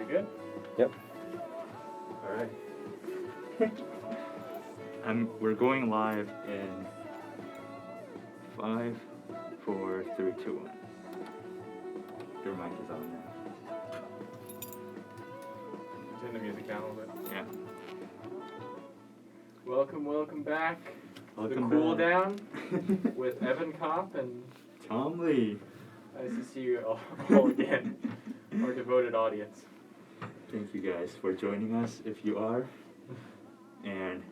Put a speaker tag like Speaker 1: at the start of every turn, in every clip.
Speaker 1: We good?
Speaker 2: Yep. All right. We're going live in 5, 4, 3, 2, 1. Your mic is on now.
Speaker 1: Turn the music down a little bit.
Speaker 2: Yeah.
Speaker 1: Welcome back to the
Speaker 2: Welcome
Speaker 1: CoolDown with Evan Koop and
Speaker 2: Tom Lee.
Speaker 1: Nice to see you all again, our devoted audience.
Speaker 2: Thank you guys for joining us, if you are. And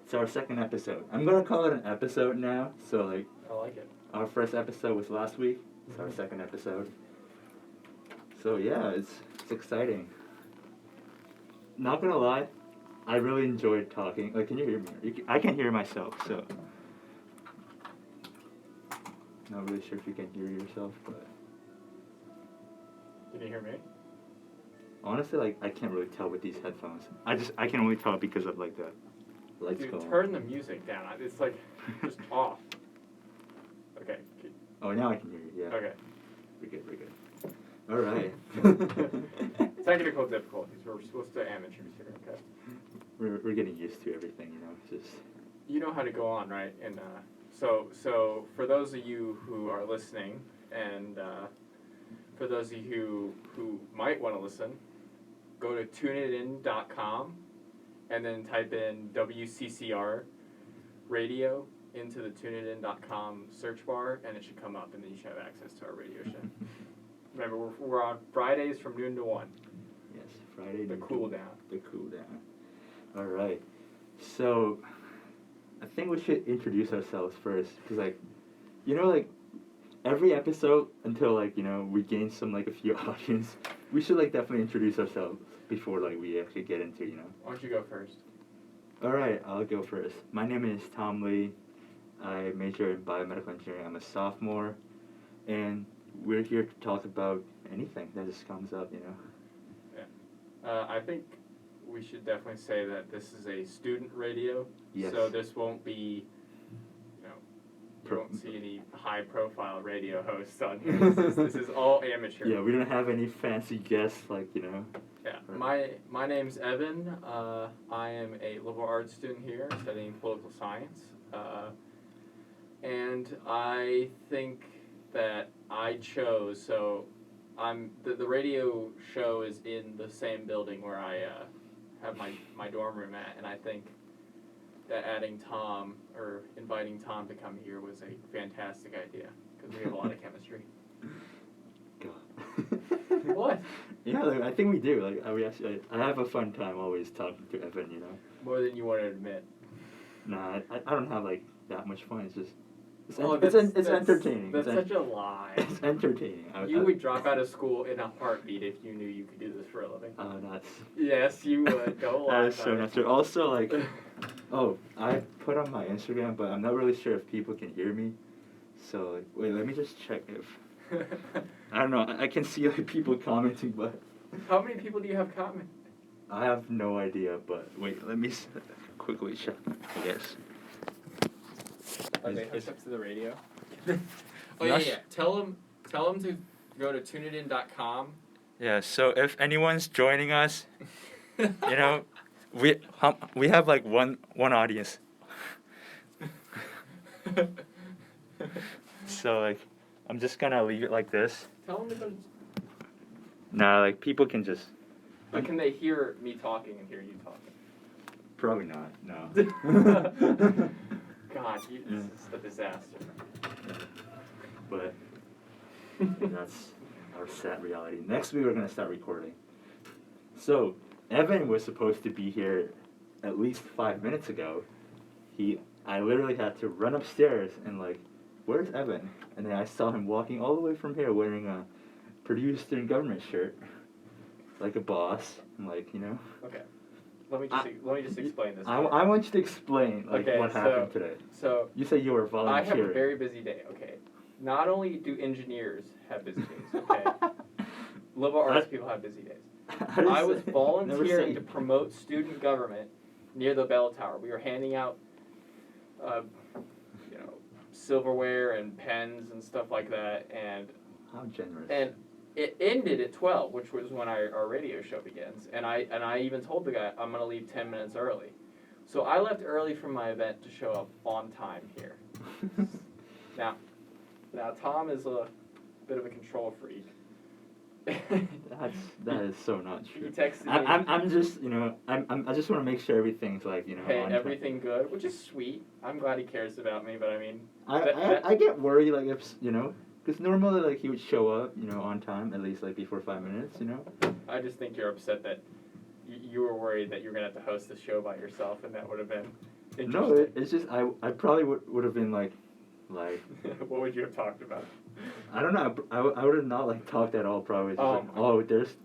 Speaker 2: it's our second episode. I'm going to call it an episode now. So,
Speaker 1: I like it.
Speaker 2: Our first episode was last week. It's our second episode. So, yeah, it's exciting. Not going to lie, I really enjoyed talking. Can you hear me? I can hear myself, so. Not really sure if you can hear yourself, but.
Speaker 1: Can you hear me?
Speaker 2: Honestly, I can't really tell with these headphones. I can only tell because of the lights going.
Speaker 1: Turn the music down. It's just off. Okay.
Speaker 2: Oh, now I can hear you. Yeah.
Speaker 1: Okay.
Speaker 2: We're good. All right.
Speaker 1: Technical difficulties. We're supposed to amateurs here. Okay.
Speaker 2: We're getting used to everything, Just.
Speaker 1: You know how to go on, right? And so for those of you who are listening, and for those of you who might want to listen, go to tuneitin.com and then type in WCCR Radio into the tuneitin.com search bar, and it should come up, and then you should have access to our radio show. Remember, we're on Fridays from noon to 1.
Speaker 2: Yes, Friday.
Speaker 1: The CoolDown.
Speaker 2: The CoolDown. All right. So, I think we should introduce ourselves first, because every episode until we gain some a few audience, we should definitely introduce ourselves before we actually get into
Speaker 1: Why don't you go first?
Speaker 2: All right, I'll go first. My name is Tom Lee. I major in biomedical engineering. I'm a sophomore, and we're here to talk about anything that just comes up,
Speaker 1: Yeah. I think we should definitely say that this is a student radio.
Speaker 2: Yes.
Speaker 1: So this won't be, you won't see any high-profile radio hosts on here. This is all amateur.
Speaker 2: Yeah, we don't have any fancy guests,
Speaker 1: Yeah. My name's Evan. I am a liberal arts student here studying political science. And I think that I chose, so the radio show is in the same building where I have my dorm room at, and I think that inviting Tom to come here was a fantastic idea, because we have a lot of chemistry.
Speaker 2: God.
Speaker 1: What?
Speaker 2: Yeah, I think we do. I have a fun time always talking to Evan,
Speaker 1: More than you want to admit.
Speaker 2: Nah, I don't have that much fun. It's just it's entertaining.
Speaker 1: That's such a lie.
Speaker 2: It's entertaining.
Speaker 1: You would drop out of school in a heartbeat if you knew you could do this for a living.
Speaker 2: Oh, that's.
Speaker 1: Yes, you would. Don't lie.
Speaker 2: That is so not true. Also, I put on my Instagram, but I'm not really sure if people can hear me. So wait, let me just check if. I don't know. I can see people commenting, but.
Speaker 1: How many people do you have comment?
Speaker 2: I have no idea, but wait, let me quickly check. I guess.
Speaker 1: Are they hooked up to the radio? Oh yeah. Tell them to go to tuneitin.com.
Speaker 2: Yeah. So if anyone's joining us, we have one audience. So I'm just gonna leave it like this.
Speaker 1: Tell them to go.
Speaker 2: Nah, people can just.
Speaker 1: But can they hear me talking and hear you talking?
Speaker 2: Probably not. No.
Speaker 1: God, this is a disaster.
Speaker 2: But that's our sad reality. Next week we're gonna start recording. So Evan was supposed to be here at least 5 minutes ago. I literally had to run upstairs and where's Evan? And then I saw him walking all the way from here wearing a Purdue student government shirt, like a boss. I'm
Speaker 1: Okay. Let me just explain this.
Speaker 2: I want you to explain what happened today.
Speaker 1: So
Speaker 2: you say you were volunteering.
Speaker 1: I have a very busy day. Okay. Not only do engineers have busy days. Okay. Liberal arts people have busy days. I was volunteering to promote student government near the bell tower. We were handing out, silverware and pens and stuff like that. And
Speaker 2: how generous.
Speaker 1: And it ended at 12, which was when our radio show begins, and I even told the guy I'm gonna leave 10 minutes early. So I left early from my event to show up on time here. Now Tom is a bit of a control freak.
Speaker 2: That is so not true.
Speaker 1: He texted me.
Speaker 2: I'm just I just want to make sure everything's like
Speaker 1: Hey,
Speaker 2: on
Speaker 1: everything good, which is sweet. I'm glad he cares about me, but I mean,
Speaker 2: I get worried like if because normally like he would show up on time at least like before 5 minutes.
Speaker 1: I just think you're upset that you were worried that you were gonna have to host the show by yourself, and that would have been interesting.
Speaker 2: No, it's just I probably would have been like.
Speaker 1: What would you have talked about?
Speaker 2: I don't know. I would have not like talked at all. Probably. Just there's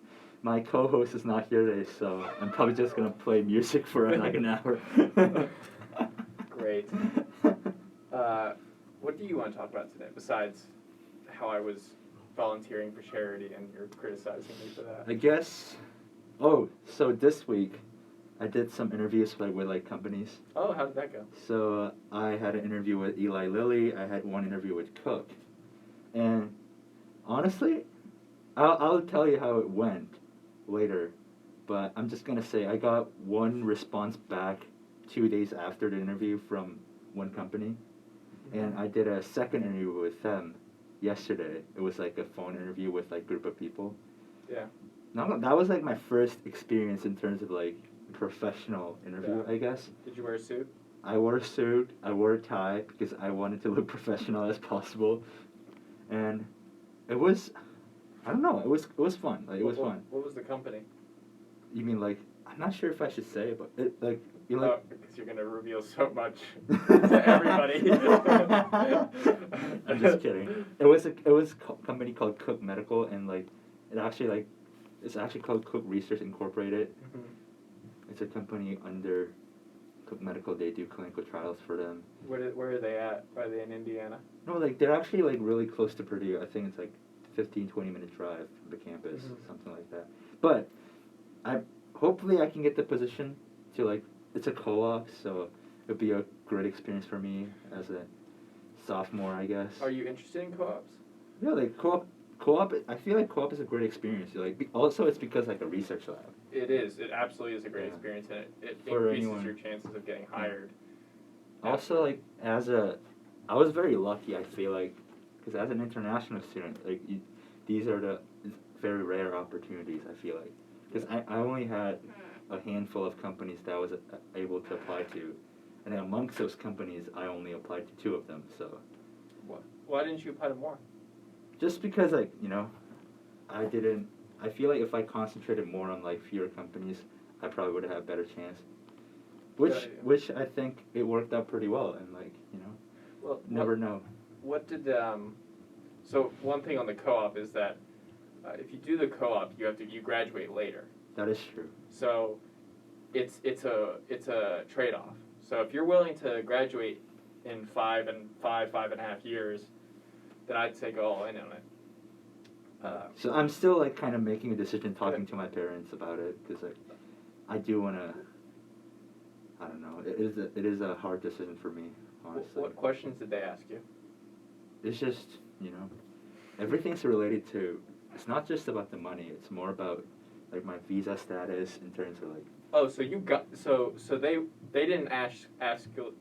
Speaker 2: my co-host is not here today, so I'm probably just gonna play music for like an hour.
Speaker 1: Great. What do you want to talk about today besides how I was volunteering for charity and you're criticizing me for that?
Speaker 2: I guess. Oh, so this week I did some interviews with companies.
Speaker 1: Oh, how did that go?
Speaker 2: So I had an interview with Eli Lilly. I had one interview with Koop. And honestly, I'll tell you how it went later. But I'm just going to say I got one response back 2 days after the interview from one company. Mm-hmm. And I did a second interview with them yesterday. It was like a phone interview with like a group of people.
Speaker 1: Yeah.
Speaker 2: No, that was like my first experience in terms of like professional interview, I guess.
Speaker 1: Did you wear a suit?
Speaker 2: I wore a suit. I wore a tie because I wanted to look professional as possible, and it was, I don't know, it was fun. Like it was fun.
Speaker 1: What was the company?
Speaker 2: You mean like I'm not sure if I should say it, but it like you
Speaker 1: like. Oh, because you're gonna reveal so much to everybody.
Speaker 2: I'm just kidding. It was a company called Koop Medical, and like it's actually called Koop Research Incorporated. Mm-hmm. It's a company under Koop Medical. They do clinical trials for them.
Speaker 1: Where are they at? Are they in Indiana?
Speaker 2: No, like they're actually like really close to Purdue. I think it's like 15-20 minute drive from the campus, something like that. But hopefully I can get the position to like it's a co-op, so it'd be a great experience for me as a sophomore, I guess.
Speaker 1: Are you interested in co-ops?
Speaker 2: Yeah, like co-op. I feel like co-op is a great experience. Like also, it's because like a research lab.
Speaker 1: It is. It absolutely is a great experience, and it increases your chances of getting hired.
Speaker 2: Also, like I was very lucky. I feel like because as an international student, like these are the very rare opportunities. I feel like because I only had a handful of companies that I was able to apply to, and then amongst those companies, I only applied to 2 of them. So,
Speaker 1: why didn't you apply to more?
Speaker 2: Just because, like, I feel like if I concentrated more on, like, fewer companies, I probably would have had a better chance. Which I think it worked out pretty well, and, like,
Speaker 1: well,
Speaker 2: never know.
Speaker 1: What did, so one thing on the co-op is that if you do the co-op, you graduate later.
Speaker 2: That is true.
Speaker 1: So it's a trade-off. So if you're willing to graduate in 5.5 years, then I'd say go all in on it.
Speaker 2: So I'm still like kind of making a decision, talking to my parents about it because like I do want to. I don't know. It is a hard decision for me, honestly.
Speaker 1: What questions did they ask you?
Speaker 2: It's just everything's related to. It's not just about the money. It's more about like my visa status in terms of like.
Speaker 1: Oh, so you got so they didn't ask you.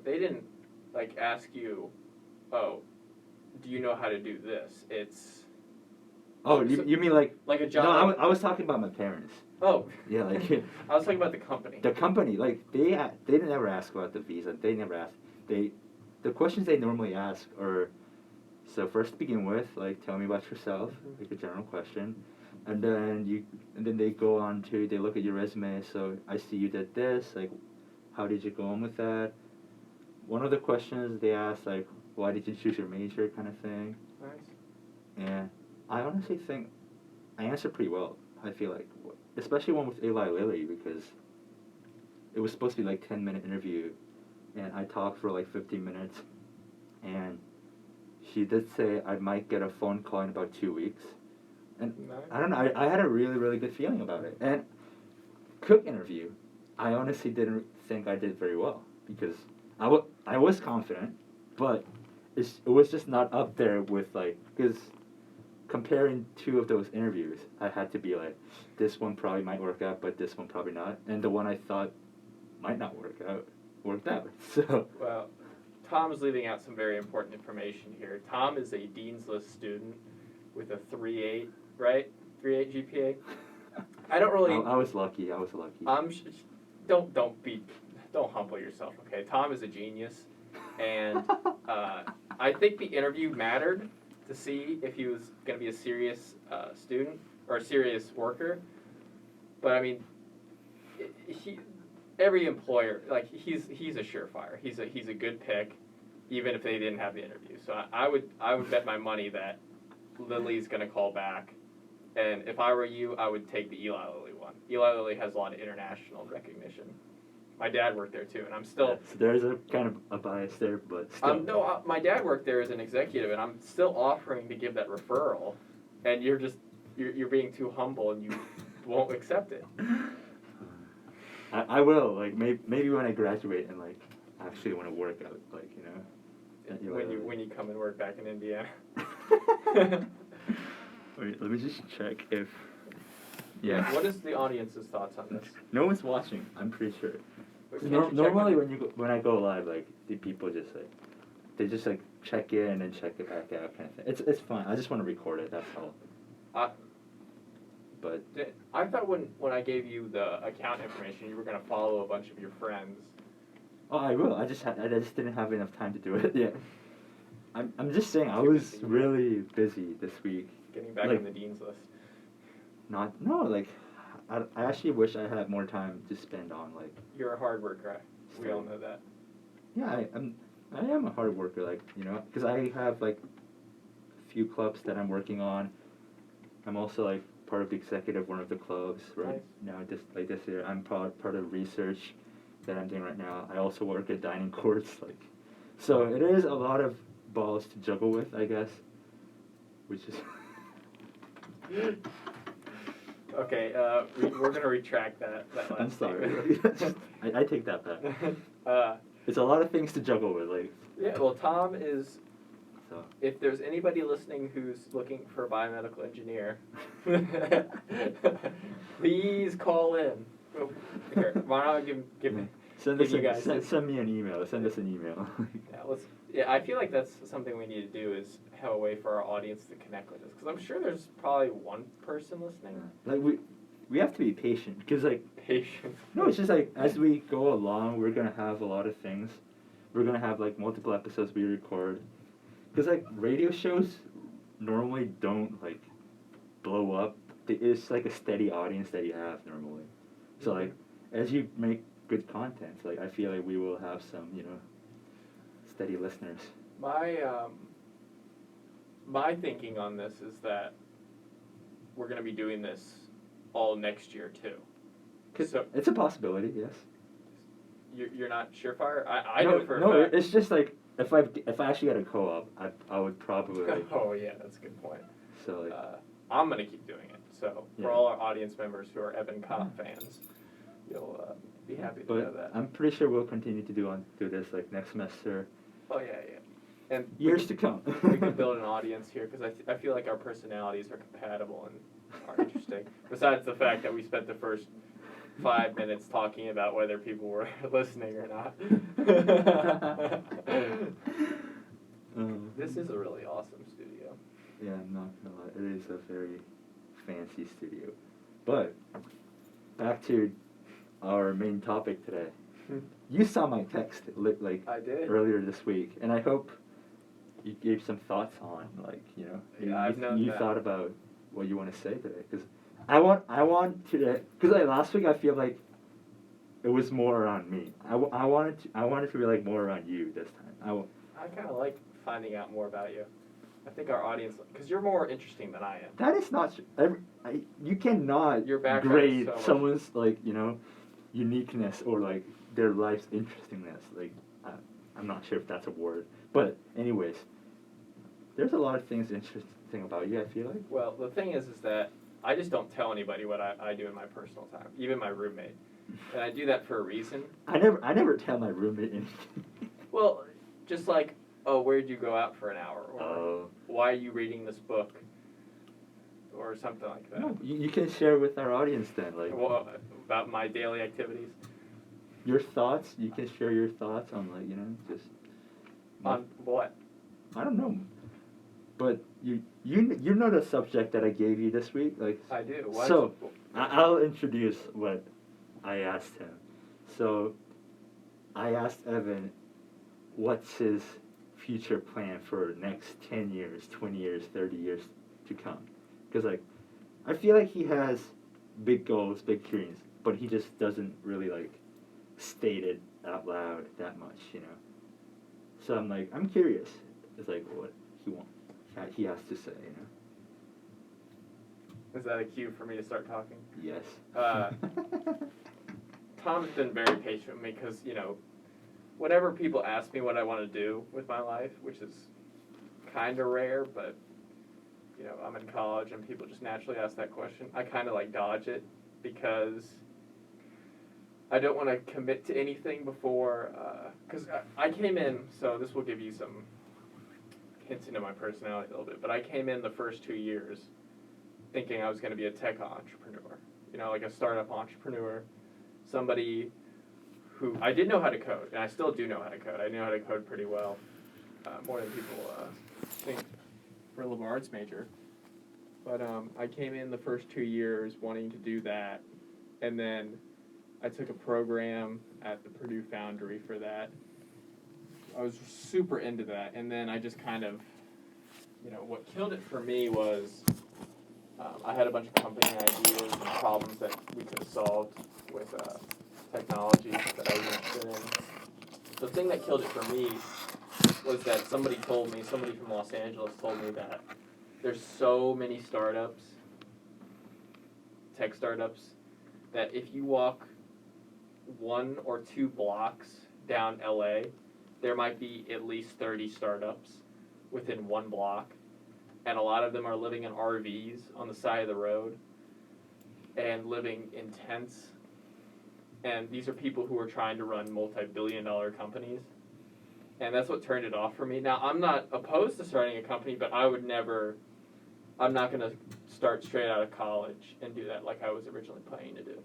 Speaker 1: They didn't like ask you. Oh, do you know how to do this? It's.
Speaker 2: Oh, you mean like
Speaker 1: a job?
Speaker 2: No, I was talking about my parents.
Speaker 1: Oh.
Speaker 2: Yeah, like.
Speaker 1: I was talking about the company.
Speaker 2: The company, like they never ask about the visa. They never ask. The questions they normally ask are, so first to begin with, like tell me about yourself, like a general question, and then they go on to they look at your resume. So I see you did this. Like, how did you go on with that? One of the questions they ask like, why did you choose your major, kind of thing.
Speaker 1: Nice.
Speaker 2: And I honestly think I answered pretty well. I feel like, especially one with Eli Lilly because it was supposed to be like 10-minute interview, and I talked for like 15 minutes, and she did say I might get a phone call in about 2 weeks, and nice. I don't know. I had a really really good feeling about it. And Koop interview, I honestly didn't think I did very well because I was confident, but it was just not up there with like because comparing two of those interviews, I had to be like, this one probably might work out, but this one probably not. And the one I thought might not worked out. So.
Speaker 1: Well, Tom's leaving out some very important information here. Tom is a Dean's List student with a 3.8, right? 3.8 GPA. I don't really.
Speaker 2: I was lucky.
Speaker 1: Don't humble yourself, okay? Tom is a genius, and I think the interview mattered to see if he was going to be a serious student or a serious worker. But I mean, every employer, like he's a surefire. He's a good pick, even if they didn't have the interview. So I would bet my money that Lily's going to call back. And if I were you, I would take the Eli Lilly one. Eli Lilly has a lot of international recognition. My dad worked there too, and I'm still.
Speaker 2: Yeah, so there's a kind of a bias there, but still.
Speaker 1: No, my dad worked there as an executive, and I'm still offering to give that referral, and you're being too humble, and you won't accept it.
Speaker 2: I will, like maybe when I graduate and like actually want to work out, like
Speaker 1: When you come and work back in Indiana.
Speaker 2: Wait, let me just check if.
Speaker 1: Yeah. What is the audience's thoughts on this?
Speaker 2: No one's watching. I'm pretty sure. Normally, when I go live, like the people just like they just like check in and check it back out kind of thing. It's fine. I just want to record it. That's all. But
Speaker 1: I thought when I gave you the account information, you were gonna follow a bunch of your friends.
Speaker 2: Oh, I will. I just didn't have enough time to do it yet. I'm just saying I was really busy this week.
Speaker 1: Getting back on the Dean's List.
Speaker 2: I actually wish I had more time to spend on like.
Speaker 1: You're a hard worker. We all know that.
Speaker 2: Yeah, I am a hard worker, like because I have like a few clubs that I'm working on. I'm also like part of the executive of one of the clubs right now. This year, I'm part of research that I'm doing right now. I also work at dining courts, like so it is a lot of balls to juggle with, I guess, which is.
Speaker 1: Okay, we're gonna retract that last
Speaker 2: I'm sorry. I take that back. It's a lot of things to juggle with, like.
Speaker 1: Yeah, well, Tom is.
Speaker 2: So.
Speaker 1: If there's anybody listening who's looking for a biomedical engineer, please call in. Here, why don't I give me.
Speaker 2: Send me an email. Send us an email.
Speaker 1: I feel like that's something we need to do is have a way for our audience to connect with us, because I'm sure there's probably one person listening.
Speaker 2: Like we have to be patient, because like.
Speaker 1: Patient.
Speaker 2: No, it's just like as we go along, we're gonna have a lot of things. We're gonna have like multiple episodes we record, because like radio shows normally don't like blow up. It's like a steady audience that you have normally. So like as you make good content, like I feel like we will have some steady listeners.
Speaker 1: My thinking on this is that we're going to be doing this all next year too. So
Speaker 2: it's a possibility, yes.
Speaker 1: You're not surefire? I know for a fact.
Speaker 2: It's just like if I actually had a co-op, I would probably.
Speaker 1: Oh yeah, that's a good point.
Speaker 2: So like,
Speaker 1: I'm going to keep doing it. So for all our audience members who are Evan Koop fans, you'll be happy to know that.
Speaker 2: I'm pretty sure we'll continue to do this like next semester.
Speaker 1: Oh yeah. And
Speaker 2: years to come.
Speaker 1: We can build an audience here, because I feel like our personalities are compatible and are interesting. Besides the fact that we spent the first 5 minutes talking about whether people were listening or not. This is a really awesome studio.
Speaker 2: Yeah, I'm not gonna lie. It is a very fancy studio. But back to our main topic today. You saw my text
Speaker 1: I did.
Speaker 2: Earlier this week, and I hope you gave some thoughts on you thought about what you want to say today, because I want today, because like last week I feel like it was more around me. I wanted to be like more around you this time.
Speaker 1: I kind of like finding out more about you. I think our audience, because you're more interesting than I am.
Speaker 2: That is not true. You cannot grade someone's uniqueness or like their life's interestingness. Like I'm not sure if that's a word, but anyways, there's a lot of things interesting about you, I feel like.
Speaker 1: Well, the thing is that I just don't tell anybody what I do in my personal time, even my roommate, and I do that for a reason.
Speaker 2: I never tell my roommate anything.
Speaker 1: Well, just like, oh, where'd you go out for an hour, or why are you reading this book? or something like that.
Speaker 2: No, you can share with our audience then, like
Speaker 1: About my daily activities.
Speaker 2: your thoughts. You can share your thoughts on like just
Speaker 1: On what?
Speaker 2: I don't know, but you know the subject that I gave you this week, like
Speaker 1: I do.
Speaker 2: So I'll introduce what I asked him. So I asked Evan, what's his future plan for next 10 years, 20 years, 30 years to come? Because like I feel like he has big goals, big dreams, but he just doesn't really like state it out loud that much, So I'm curious. It's like what he has to say,
Speaker 1: Is that a cue for me to start talking?
Speaker 2: Yes.
Speaker 1: Tom's been very patient with me because, whenever people ask me what I want to do with my life, which is kind of rare, but, I'm in college and people just naturally ask that question, I kind of dodge it because I don't want to commit to anything before, because I came in, so this will give you some hints into my personality a little bit, but I came in the first 2 years thinking I was going to be a tech entrepreneur, like a startup entrepreneur, somebody who, I did know how to code, and I still do know how to code. I know how to code pretty well, more than people think for a liberal arts major. But I came in the first 2 years wanting to do that, and then I took a program at the Purdue Foundry for that. I was super into that, and then I just kind of, what killed it for me was I had a bunch of company ideas and problems that we could have solved with technology that I was interested in. The thing that killed it for me was that somebody from Los Angeles told me that there's so many startups, tech startups, that if you walk 1 or 2 blocks down LA, there might be at least 30 startups within 1 block, and a lot of them are living in RVs on the side of the road and living in tents, and these are people who are trying to run multi-billion-dollar companies, and that's what turned it off for me. Now, I'm not opposed to starting a company, but I'm not going to start straight out of college and do that like I was originally planning to do.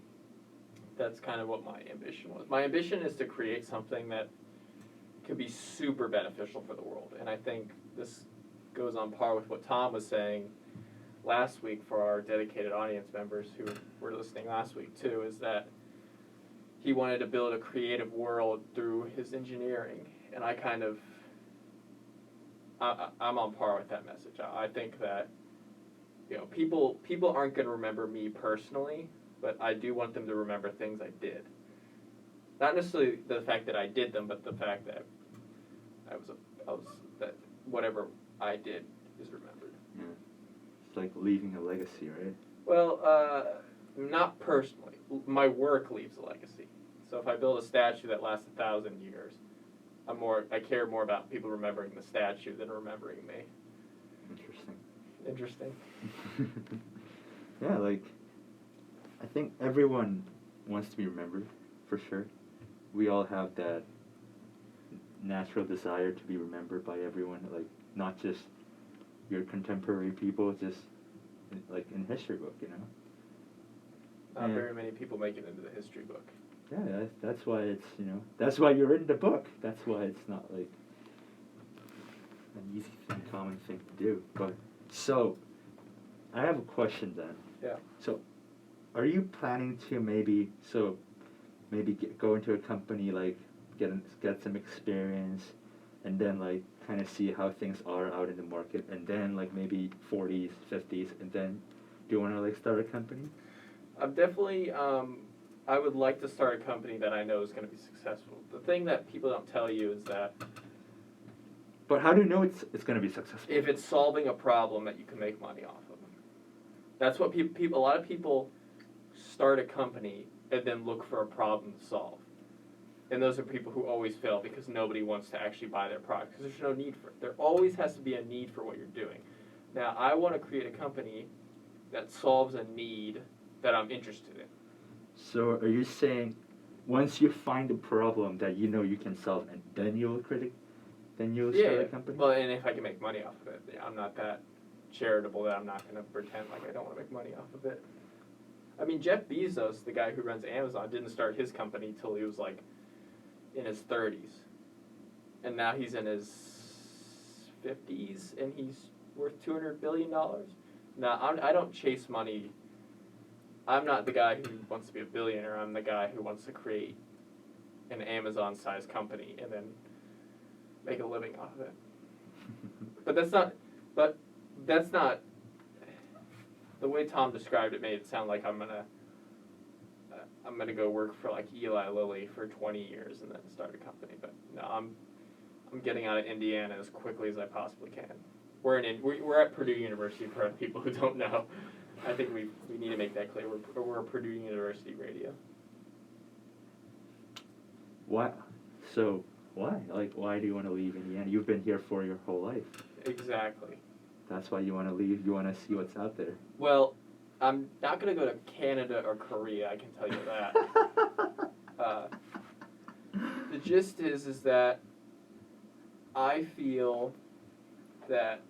Speaker 1: That's kind of what my ambition was. My ambition is to create something that could be super beneficial for the world. And I think this goes on par with what Tom was saying last week for our dedicated audience members who were listening last week too, is that he wanted to build a creative world through his engineering. And I kind of, I'm on par with that message. I think that, people aren't going to remember me personally, but I do want them to remember things I did. Not necessarily the fact that I did them, but the fact that that whatever I did is remembered.
Speaker 2: Yeah. It's like leaving a legacy, right?
Speaker 1: Well, not personally. My work leaves a legacy. So if I build a statue that lasts 1,000 years, I care more about people remembering the statue than remembering me. Interesting.
Speaker 2: Yeah, I think everyone wants to be remembered, for sure. We all have that natural desire to be remembered by everyone, not just your contemporary people, just in history book,
Speaker 1: Not very many people make it into the history book.
Speaker 2: Yeah, that's why it's, that's why you're in the book. That's why it's not an easy common thing to do. But, so, I have a question then.
Speaker 1: Yeah.
Speaker 2: So, are you planning to maybe go into a company, get some experience, and then kind of see how things are out in the market, and then maybe 40s, 50s, and then do you want to start a company?
Speaker 1: I'm definitely, I would like to start a company that I know is going to be successful. The thing that people don't tell you is that,
Speaker 2: but how do you know it's going to be successful?
Speaker 1: If it's solving a problem that you can make money off of. That's what a lot of people start a company and then look for a problem to solve. And those are people who always fail because nobody wants to actually buy their product because there's no need for it. There always has to be a need for what you're doing. Now, I want to create a company that solves a need that I'm interested in.
Speaker 2: So are you saying once you find a problem that you can solve, and then you'll start a company?
Speaker 1: Well, and if I can make money off of it, I'm not that charitable that I'm not going to pretend like I don't want to make money off of it. I mean, Jeff Bezos, the guy who runs Amazon, didn't start his company till he was like in his 30s. And now he's in his 50s and he's worth $200 billion. Now, I don't chase money. I'm not the guy who wants to be a billionaire. I'm the guy who wants to create an Amazon-sized company and then make a living off of it. But that's not the way Tom described it made it sound like I'm gonna go work for like Eli Lilly for 20 years and then start a company. But no, I'm getting out of Indiana as quickly as I possibly can. We're at Purdue University for people who don't know. I think we need to make that clear. We're a Purdue University Radio.
Speaker 2: Why? So why? Like, why do you want to leave Indiana? You've been here for your whole life.
Speaker 1: Exactly.
Speaker 2: That's why you want to leave. You want to see what's out there.
Speaker 1: Well, I'm not going to go to Canada or Korea, I can tell you that. The gist is that I feel that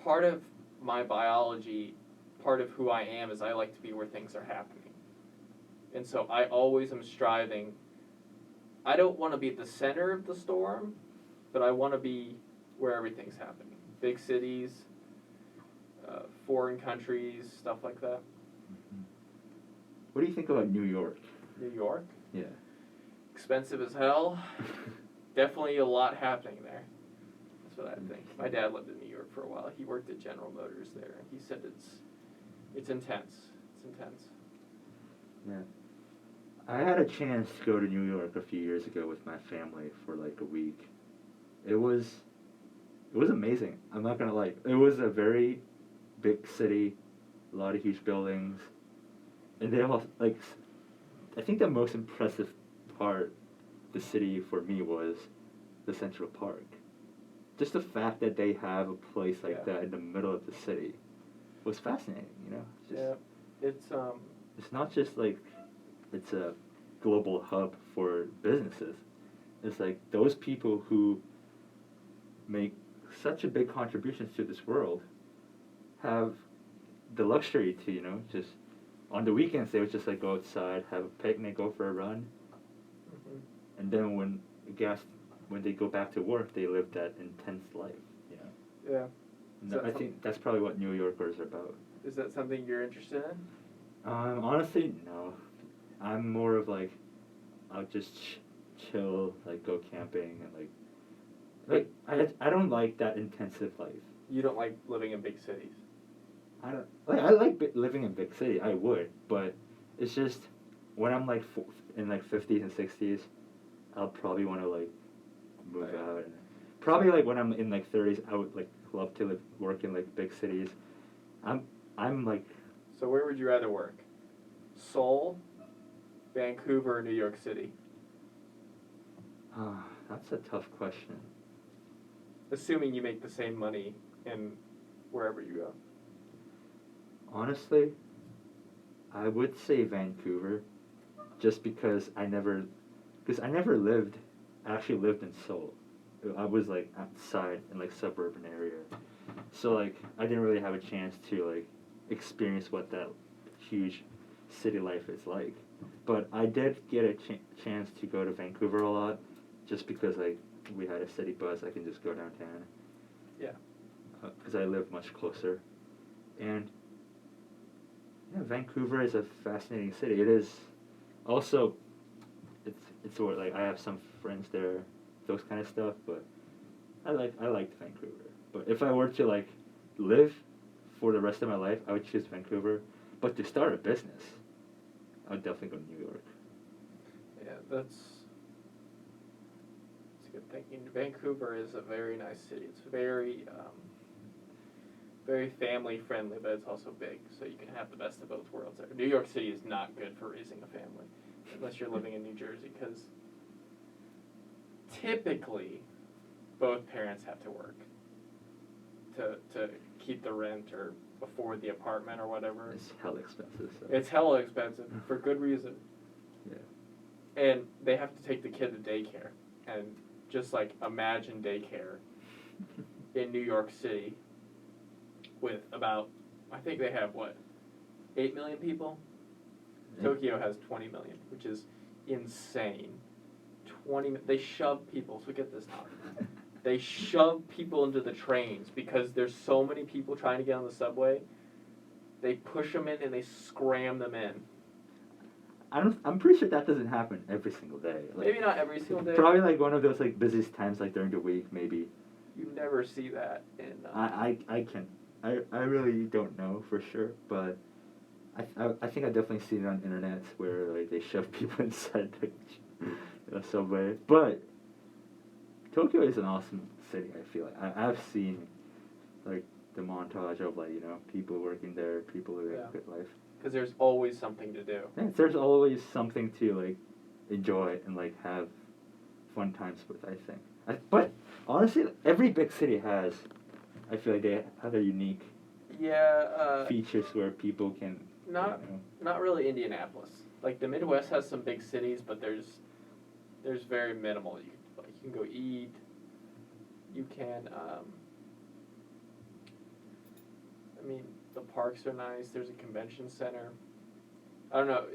Speaker 1: part of my biology, part of who I am, is I like to be where things are happening. And so I always am striving. I don't want to be at the center of the storm, but I want to be where everything's happening. Big cities, foreign countries, stuff like that.
Speaker 2: Mm-hmm. What do you think about New York?
Speaker 1: New York?
Speaker 2: Yeah.
Speaker 1: Expensive as hell. Definitely a lot happening there. That's what I think. My dad lived in New York for a while. He worked at General Motors there. He said it's intense. It's intense.
Speaker 2: Yeah. I had a chance to go to New York a few years ago with my family for like a week. It was amazing. I'm not gonna lie. It was a very big city, a lot of huge buildings, and they all like. I think the most impressive part of the city for me was the Central Park. Just the fact that they have a place like that in the middle of the city was fascinating. You know. It's not just like it's a global hub for businesses. It's like those people who make such a big contributions to this world have the luxury to, you know, just on the weekends they would just like go outside, have a picnic, go for a run, and then when they go back to work, they live that intense life. You know.
Speaker 1: Yeah.
Speaker 2: I think that's probably what New Yorkers are about.
Speaker 1: Is that something you're interested in?
Speaker 2: Honestly, no. I'm more of like, I'll just chill, like go camping and like I don't like that intensive life.
Speaker 1: You don't like living in big cities?
Speaker 2: I like living in big city. I would, but it's just when I'm like in like 50s and 60s, I'll probably want to like move out. And probably like when I'm in like 30s, I would like love to work in like big cities. I'm like.
Speaker 1: So where would you rather work? Seoul, Vancouver, or New York City?
Speaker 2: That's a tough question.
Speaker 1: Assuming you make the same money in wherever you go.
Speaker 2: Honestly, I would say Vancouver, just because I never actually lived in Seoul. I was like outside in like suburban area, so like I didn't really have a chance to like experience what that huge city life is like. But I did get a chance to go to Vancouver a lot, just because like we had a city bus. I can just go downtown.
Speaker 1: Yeah.
Speaker 2: Because I live much closer, and yeah, Vancouver is a fascinating city. It is. Also, it's what like I have some friends there, those kind of stuff. But I liked Vancouver. But if I were to like live for the rest of my life, I would choose Vancouver. But to start a business, I would definitely go to New York.
Speaker 1: Yeah, that's good thinking. Vancouver is a very nice city. It's very very family friendly, but it's also big, so you can have the best of both worlds there. New York City is not good for raising a family, unless you're living in New Jersey, because typically both parents have to work to keep the rent or afford the apartment or whatever.
Speaker 2: It's hella expensive. So.
Speaker 1: It's hella expensive for good reason.
Speaker 2: Yeah.
Speaker 1: And they have to take the kid to daycare, and just like imagine daycare in New York City. with about, I think they have, 8 million people?
Speaker 2: Yeah.
Speaker 1: Tokyo has 20 million, which is insane. They shove people, so get this now. They shove people into the trains because there's so many people trying to get on the subway. They push them in and they scram them in.
Speaker 2: I'm pretty sure that doesn't happen every single day. Like,
Speaker 1: Maybe not every single day.
Speaker 2: Probably like one of those like busiest times like during the week maybe.
Speaker 1: You never see that in.
Speaker 2: I really don't know for sure, but I think I definitely seen it on the internet where like they shove people inside the subway. But Tokyo is an awesome city. I feel like I've seen like the montage of like people working there, people living a good life.
Speaker 1: Because there's always something to do.
Speaker 2: Yeah, there's always something to like enjoy and like have fun times with. I think. But honestly, every big city has. I feel like they have their unique. Features where people can.
Speaker 1: Not really Indianapolis. Like the Midwest has some big cities, but there's very minimal. You can go eat. You can. I mean, the parks are nice. There's a convention center. I don't know.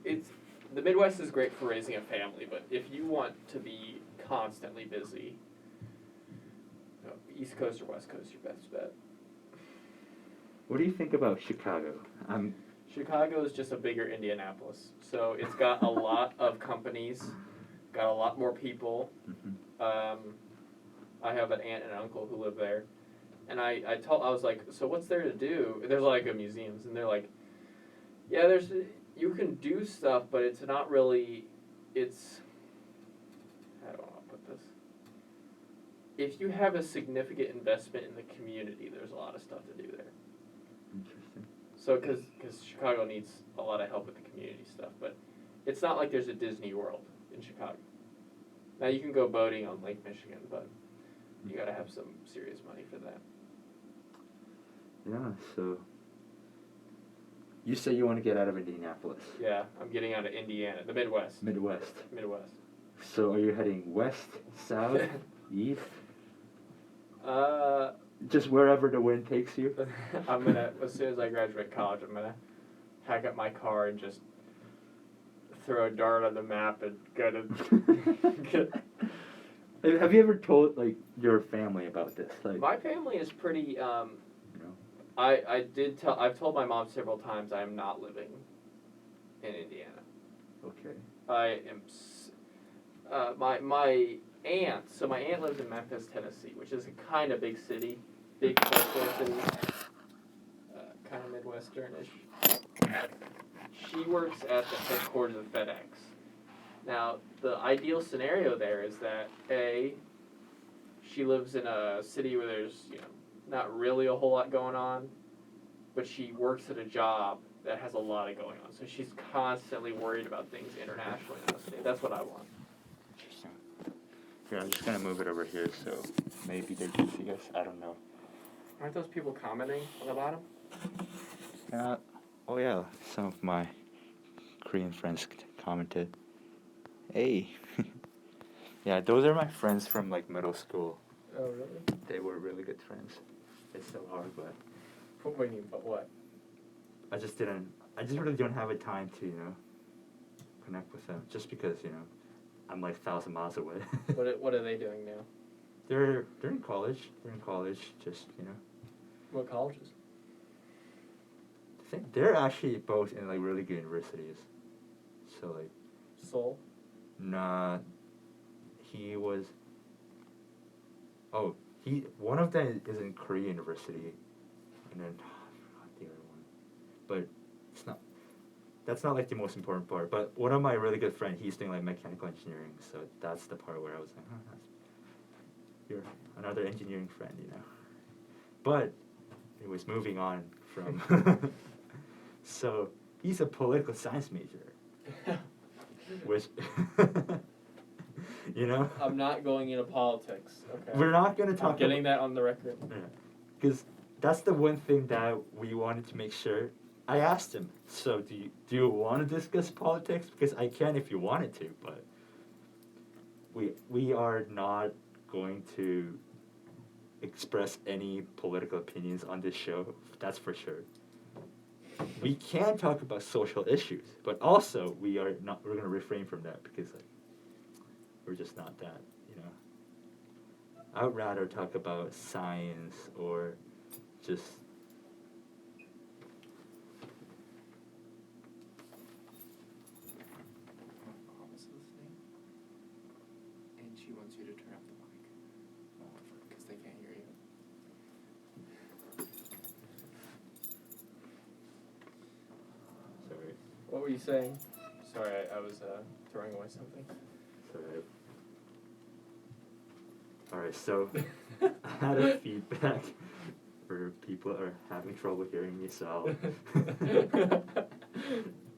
Speaker 1: It's the Midwest is great for raising a family, but if you want to be constantly busy, East Coast or West Coast, your best bet.
Speaker 2: What do you think about Chicago?
Speaker 1: Chicago is just a bigger Indianapolis, so it's got a lot of companies, got a lot more people.
Speaker 2: Mm-hmm.
Speaker 1: I have an aunt and an uncle who live there, and I was like, so what's there to do? There's a lot of good museums, and they're like, yeah, you can do stuff, but it's not really, I don't know how to put this. If you have a significant investment in the community, there's a lot of stuff to do there.
Speaker 2: Interesting.
Speaker 1: So, because Chicago needs a lot of help with the community stuff, but it's not like there's a Disney World in Chicago. Now, you can go boating on Lake Michigan, but you got to have some serious money for that.
Speaker 2: Yeah, so you say you want to get out of Indianapolis.
Speaker 1: Yeah, I'm getting out of Indiana, the Midwest.
Speaker 2: Midwest.
Speaker 1: So
Speaker 2: are you heading west, south, east? Just wherever the wind takes you?
Speaker 1: I'm going to, as soon as I graduate college, I'm going to pack up my car and just throw a dart on the map and go to...
Speaker 2: Have you ever told, like, your family about this? Like,
Speaker 1: my family is pretty, I've told my mom several times I am not living in Indiana.
Speaker 2: Okay.
Speaker 1: I am, my aunt lives in Memphis, Tennessee, which is a kind of big city, big coastal city, kind of Midwestern-ish. She works at the headquarters of FedEx. Now, the ideal scenario there is that, she lives in a city where there's, not really a whole lot going on, but she works at a job that has a lot of going on. So she's constantly worried about things internationally in the state. That's what I want.
Speaker 2: Interesting. Here, I'm just going to move it over here so maybe they can see us. I don't know.
Speaker 1: Aren't those people commenting on the bottom?
Speaker 2: Oh yeah, some of my Korean friends commented. Hey. Yeah, those are my friends from like middle school.
Speaker 1: Oh, really?
Speaker 2: They were really good friends. They still are, but...
Speaker 1: What do you mean, but what?
Speaker 2: I just really don't have a time to, connect with them. Just because, I'm like 1,000 miles away.
Speaker 1: What are they doing now?
Speaker 2: They're in college. Just,
Speaker 1: What colleges?
Speaker 2: I think they're actually both in like really good universities. So like...
Speaker 1: Seoul?
Speaker 2: Nah. He was... Oh, one of them is in Korea University, and then I forgot the other one. But that's not like the most important part. But one of my really good friends, he's doing like mechanical engineering, so that's the part where I was like, you're another engineering friend, But anyways, moving on from so he's a political science major, which
Speaker 1: I'm not going into politics. Okay.
Speaker 2: We're not going to talk.
Speaker 1: I'm getting that on the record.
Speaker 2: Yeah, because that's the one thing that we wanted to make sure. I asked him, so do you want to discuss politics? Because I can if you wanted to, but we are not going to express any political opinions on this show. That's for sure. We can talk about social issues, but also we're gonna refrain from that because like we're just not that, you know. I would rather talk about science or just
Speaker 3: Mom is listening, and she wants you to turn up the mic because they can't hear you.
Speaker 2: sorry.
Speaker 1: What were you saying? Sorry, I was throwing away something.
Speaker 2: Sorry. Alright, so I had a feedback for people are having trouble hearing me, so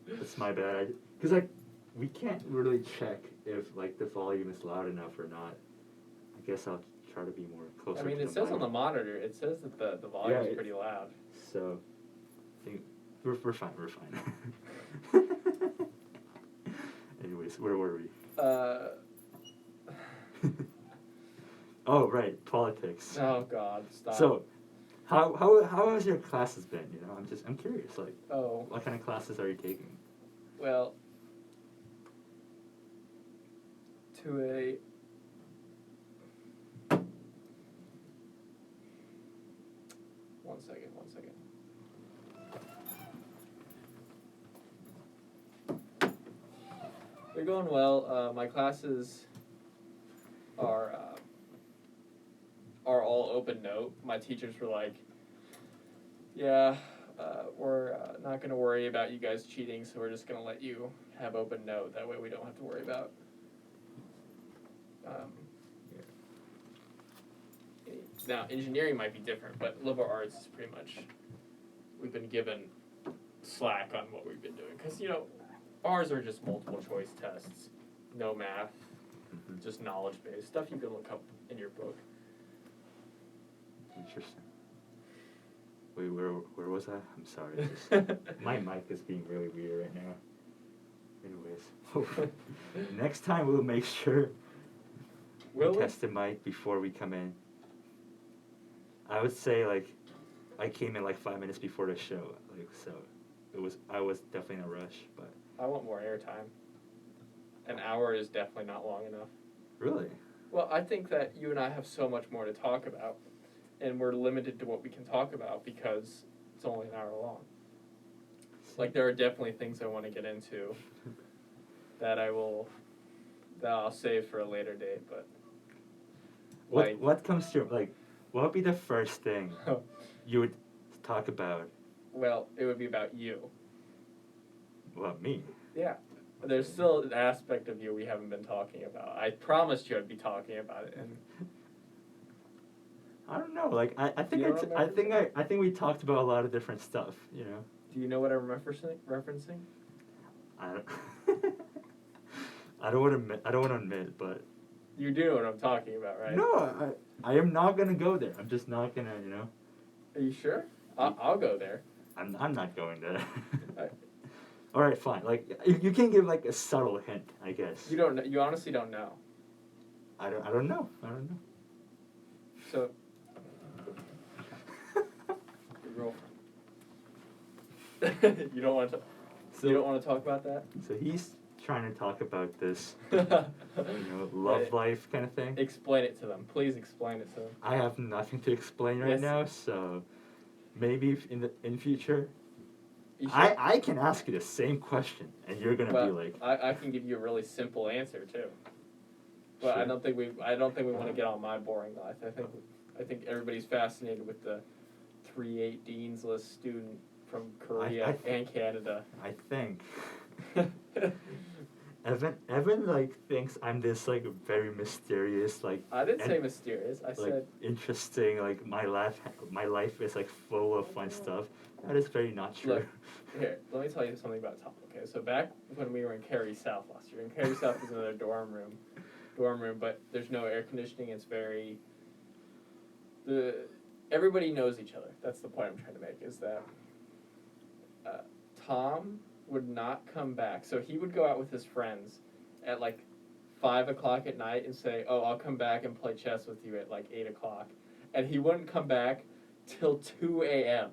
Speaker 2: it's my bad. Because like we can't really check if like the volume is loud enough or not. I guess I'll try to be more closer.
Speaker 1: I mean,
Speaker 2: to
Speaker 1: it
Speaker 2: the
Speaker 1: says
Speaker 2: mic.
Speaker 1: on the monitor, it says that the volume is pretty loud.
Speaker 2: So, I think we're fine. We're fine. Anyways, where were we? Oh right, politics.
Speaker 1: Oh God, stop.
Speaker 2: So, how has your classes been? You know, I'm curious. Like,
Speaker 1: Oh,
Speaker 2: what kind of classes are you taking?
Speaker 1: well, to a one second. They're going well. My classes are all open note. My teachers were like, "Yeah, we're not going to worry about you guys cheating, so we're just going to let you have open note. That way we don't have to worry about." Now, engineering might be different, but liberal arts is pretty much, we've been given slack on what we've been doing. Because, you know, ours are just multiple choice tests, no math, just knowledge based stuff you can look up in your book.
Speaker 2: Interesting. Wait, where was I? I'm sorry. Just, my mic is being really weird right now. Anyways, next time we'll make sure we test the mic before we come in. I would say like I came in like 5 minutes before the show, like so. I was definitely in a rush, but.
Speaker 1: I want more airtime. An hour is definitely not long enough.
Speaker 2: Really?
Speaker 1: Well, I think that you and I have so much more to talk about, and we're limited to what we can talk about because it's only an hour long. Like, there are definitely things I want to get into that I'll save for a later date, but.
Speaker 2: What comes to your, like, what would be the first thing you would talk about?
Speaker 1: Well, it would be about you.
Speaker 2: What, me?
Speaker 1: Yeah. There's still an aspect of you we haven't been talking about. I promised you I'd be talking about it, and
Speaker 2: I don't know. Like I think
Speaker 1: You don't remember?
Speaker 2: I think we talked about a lot of different stuff. You know.
Speaker 1: do you know what I'm referencing?
Speaker 2: I don't. I don't want to admit, but.
Speaker 1: You do know what I'm talking about, right?
Speaker 2: No, I am not gonna go there. I'm just not gonna. You know.
Speaker 1: Are you sure? I'll go there.
Speaker 2: I'm not going there.
Speaker 1: I-
Speaker 2: All right, fine. Like you can give like a subtle hint, I guess.
Speaker 1: You don't know. You honestly don't know.
Speaker 2: I don't know.
Speaker 1: So, your girlfriend. You don't want to.
Speaker 2: So,
Speaker 1: You don't want to talk about that.
Speaker 2: So he's trying to talk about this, love life kind of thing.
Speaker 1: Explain it to them. Please explain it to them.
Speaker 2: I have nothing to explain right
Speaker 1: Yes.
Speaker 2: now, so maybe in future.
Speaker 1: You sure?
Speaker 2: I can ask you the same question, and you're gonna be like.
Speaker 1: I can give you a really simple answer too. But
Speaker 2: Sure.
Speaker 1: I don't think we want to get on my boring life. I think everybody's fascinated with the 3.8 Dean's List student from Korea and Canada.
Speaker 2: I think. Evan like thinks I'm this like very mysterious like.
Speaker 1: I didn't say mysterious. I
Speaker 2: like
Speaker 1: said
Speaker 2: interesting. Like my life is like full of fun stuff. That is very not true.
Speaker 1: Look, here, let me tell you something about Tom. Okay, so back when we were in Cary South last year, and Cary South is another dorm room, but there's no air conditioning. It's very everybody knows each other. That's the point I'm trying to make. Is that Tom would not come back. So he would go out with his friends at like 5 o'clock at night and say, "Oh, I'll come back and play chess with you at like 8 o'clock,"
Speaker 4: and he wouldn't come back till 2 a.m.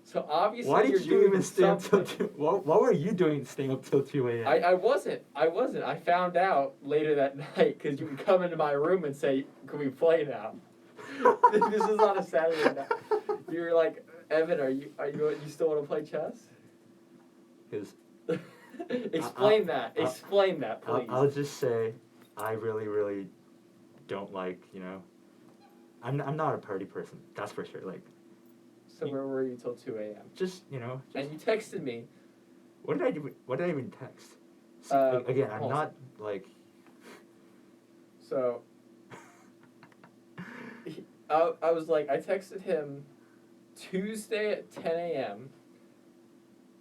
Speaker 4: So obviously
Speaker 2: Why
Speaker 4: you're
Speaker 2: did you
Speaker 4: doing
Speaker 2: even stay up till
Speaker 4: something.
Speaker 2: 2? What were you doing staying up till 2 a.m.?
Speaker 4: I wasn't. I found out later that night because you would come into my room and say, "Can we play now?" This is on a Saturday night. You're like, Evan, you still want to play chess?
Speaker 2: Because
Speaker 4: Explain that. Explain that, please.
Speaker 2: I'll just say, I really, really don't like, I'm not a party person. That's for sure. Like,
Speaker 4: So where were you till 2 a.m.?
Speaker 2: just.
Speaker 4: And you texted me.
Speaker 2: What did I do? What did I even text? See, again, I'm
Speaker 4: hold on.
Speaker 2: not like.
Speaker 4: So I was like, I texted him Tuesday at 10 a.m.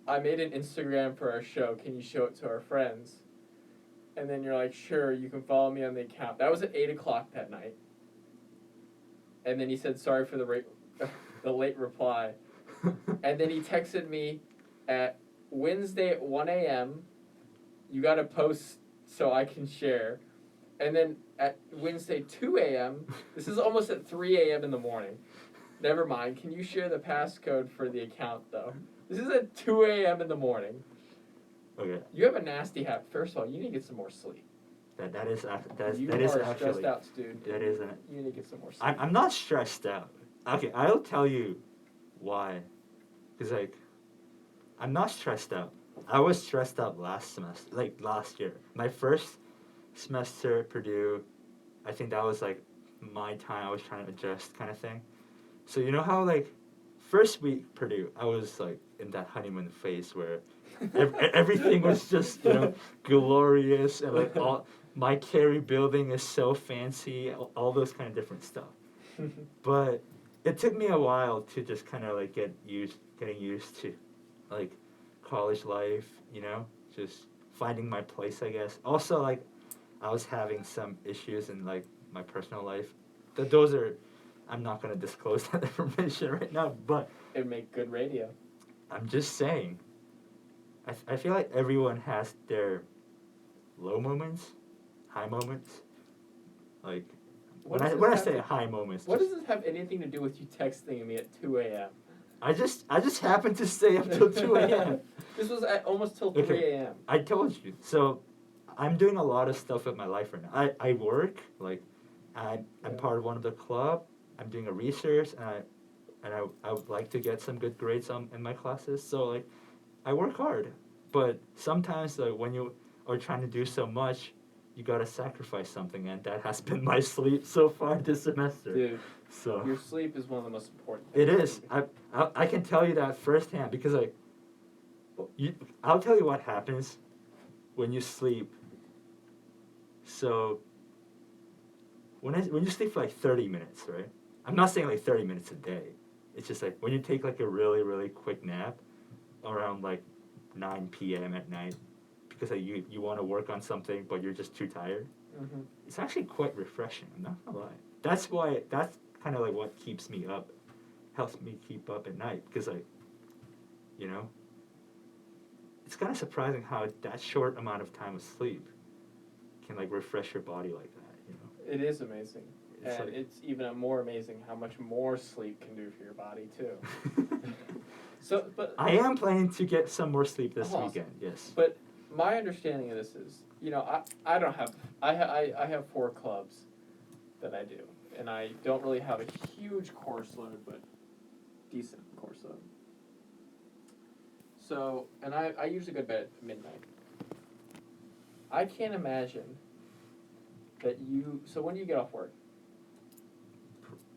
Speaker 4: I made an Instagram for our show. Can you show it to our friends? And then you're like, sure, you can follow me on the account. That was at 8 o'clock that night. And then he said, sorry for the late reply. And then he texted me at Wednesday at 1 a.m. You got to post so I can share. And then at Wednesday 2 a.m. This is almost at 3 a.m. in the morning. Never mind. Can you share the passcode for the account, though? This is at 2 a.m. in the morning.
Speaker 2: Okay.
Speaker 4: You have a nasty habit. First of all, you need to get some more sleep.
Speaker 2: That is
Speaker 4: You
Speaker 2: actually.
Speaker 4: are a stressed out student.
Speaker 2: That isn't.
Speaker 4: You need to get some more sleep.
Speaker 2: I'm not stressed out. Okay, I'll tell you why. Because, like, I'm not stressed out. I was stressed out last semester, like last year. My first semester at Purdue, I think that was, like, my time I was trying to adjust kind of thing. So, you know how, like, first week Purdue, I was, like, in that honeymoon phase where everything was just, glorious and, like, all my Carey building is so fancy, all those kind of different stuff. But it took me a while to just kind of, like, getting used to, like, college life, just finding my place, I guess. Also, like, I was having some issues in, like, my personal life. Those are, I'm not going to disclose that information right now, but
Speaker 4: It'd make good radio.
Speaker 2: I'm just saying, I feel like everyone has their low moments, high moments. Like, when I say high moments,
Speaker 4: What does this have anything to do with you texting me at 2 a.m.?
Speaker 2: I just happened to stay up till 2 a.m.
Speaker 4: This was at almost till 3 a.m.
Speaker 2: I told you. So, I'm doing a lot of stuff with my life right now. I work, like, I'm part of one of the club. I'm doing a research, and I would like to get some good grades in my classes. So, like, I work hard. But sometimes, like, when you are trying to do so much, you gotta sacrifice something, and that has been my sleep so far this semester.
Speaker 4: Dude,
Speaker 2: so
Speaker 4: your sleep is one of the most important
Speaker 2: it
Speaker 4: things.
Speaker 2: is. I can tell you that firsthand because, like, I'll tell you what happens when you sleep. So when you sleep for like 30 minutes, right? I'm not saying like 30 minutes a day. It's just like when you take like a really, really quick nap around like 9 p.m. at night because like, you want to work on something but you're just too tired.
Speaker 4: Mm-hmm.
Speaker 2: It's actually quite refreshing. I'm not gonna lie. That's kind of like what keeps me up, helps me keep up at night because like, it's kind of surprising how that short amount of time of sleep can like refresh your body like that.
Speaker 4: It is amazing.
Speaker 2: It's
Speaker 4: and
Speaker 2: like,
Speaker 4: it's even more amazing how much more sleep can do for your body too. So, but
Speaker 2: I am planning to get some more sleep this
Speaker 4: Awesome.
Speaker 2: weekend. Yes.
Speaker 4: But my understanding of this is, I don't have I have 4 clubs that I do, and I don't really have a huge course load, but decent course load. So, and I usually go to bed at midnight. I can't imagine that so when do you get off work?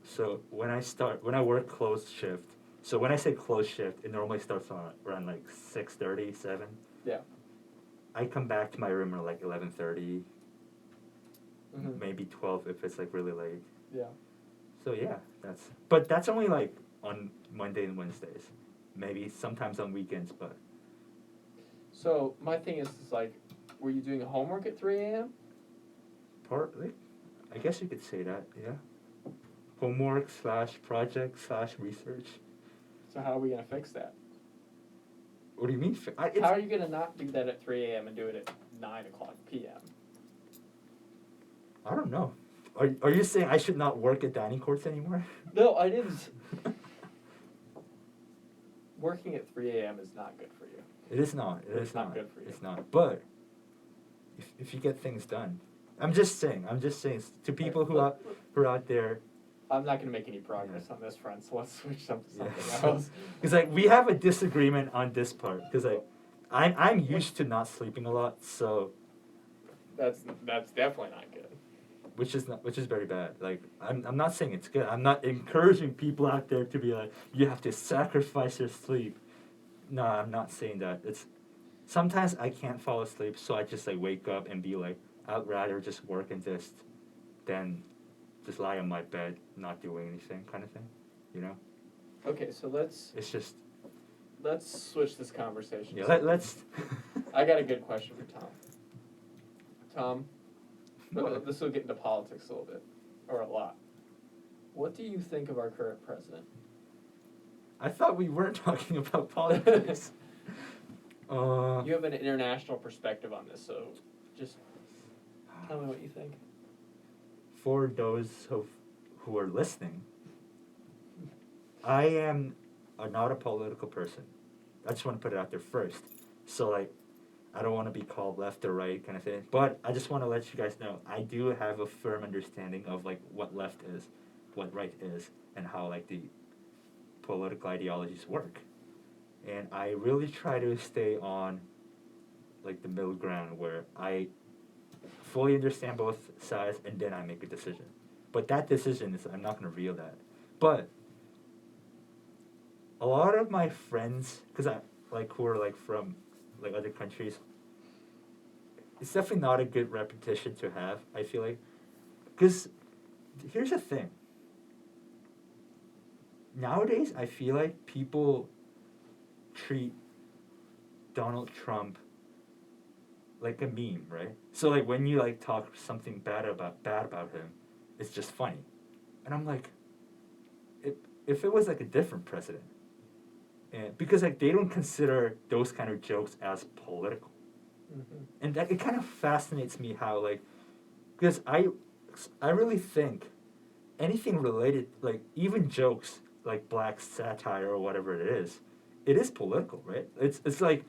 Speaker 2: So when I work closed shift, so when I say closed shift, it normally starts around like 6:30, 7.
Speaker 4: Yeah.
Speaker 2: I come back to my room at like 11:30,
Speaker 4: Mm-hmm.
Speaker 2: maybe 12 if it's like really late.
Speaker 4: Yeah.
Speaker 2: So yeah, that's only like on Monday and Wednesdays, maybe sometimes on weekends, but.
Speaker 4: So my thing is like, were you doing homework at 3 a.m.?
Speaker 2: Partly, I guess you could say that. Yeah. Homework / project / research.
Speaker 4: So how are we gonna fix that?
Speaker 2: What do you mean?
Speaker 4: How are you gonna not do that at 3 a.m. and do it at 9 o'clock p.m.?
Speaker 2: I don't know. Are you saying I should not work at dining courts anymore?
Speaker 4: No, I didn't. Working at 3 a.m. is not good for you.
Speaker 2: It is not.
Speaker 4: It's not good for you.
Speaker 2: It's not. But if you get things done, I'm just saying to people who are out there.
Speaker 4: I'm not going to make any progress on this front, so let's switch up to something
Speaker 2: Yeah.
Speaker 4: else.
Speaker 2: Because like we have a disagreement on this part. Because like I'm used to not sleeping a lot, so
Speaker 4: That's definitely not good.
Speaker 2: which is very bad. Like I'm not saying it's good. I'm not encouraging people out there to be like you have to sacrifice your sleep. No, I'm not saying that. It's sometimes I can't fall asleep, so I just like wake up and be like I'd rather just work and than just lie on my bed not doing anything kind of thing, you know.
Speaker 4: Okay, so let's switch this conversation.
Speaker 2: Yeah, let's.
Speaker 4: I got a good question for Tom. Tom,
Speaker 2: What?
Speaker 4: this will get into politics a little bit, or a lot. What do you think of our current president?
Speaker 2: I thought we weren't talking about politics.
Speaker 4: You have an international perspective on this, so just tell me what you think.
Speaker 2: For those who are listening, I am not a political person. I just want to put it out there first. So like, I don't want to be called left or right kind of thing. But I just want to let you guys know I do have a firm understanding of like what left is, what right is, and how like the political ideologies work. And I really try to stay on like the middle ground where I fully understand both sides and then I make a decision. But that decision is, I'm not going to reveal that. But a lot of my friends, because I like who are like from like other countries, it's definitely not a good repetition to have, I feel like. Because here's the thing. Nowadays, I feel like people treat Donald Trump like a meme, right? So like when you like talk something bad about him, it's just funny. And I'm like, if it was like a different president, and because like they don't consider those kind of jokes as political.
Speaker 4: Mm-hmm.
Speaker 2: And that it kind of fascinates me how like, because I really think anything related, like even jokes like black satire or whatever it is political, right? It's like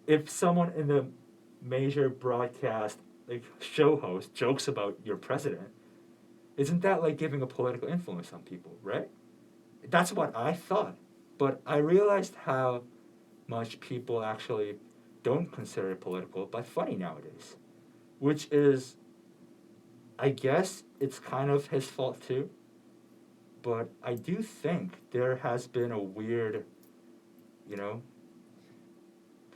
Speaker 2: if someone in the major broadcast like show host jokes about your president, isn't that like giving a political influence on people, right? That's what I thought. But I realized how much people actually don't consider it political but funny nowadays. Which is, I guess it's kind of his fault too. But I do think there has been a weird,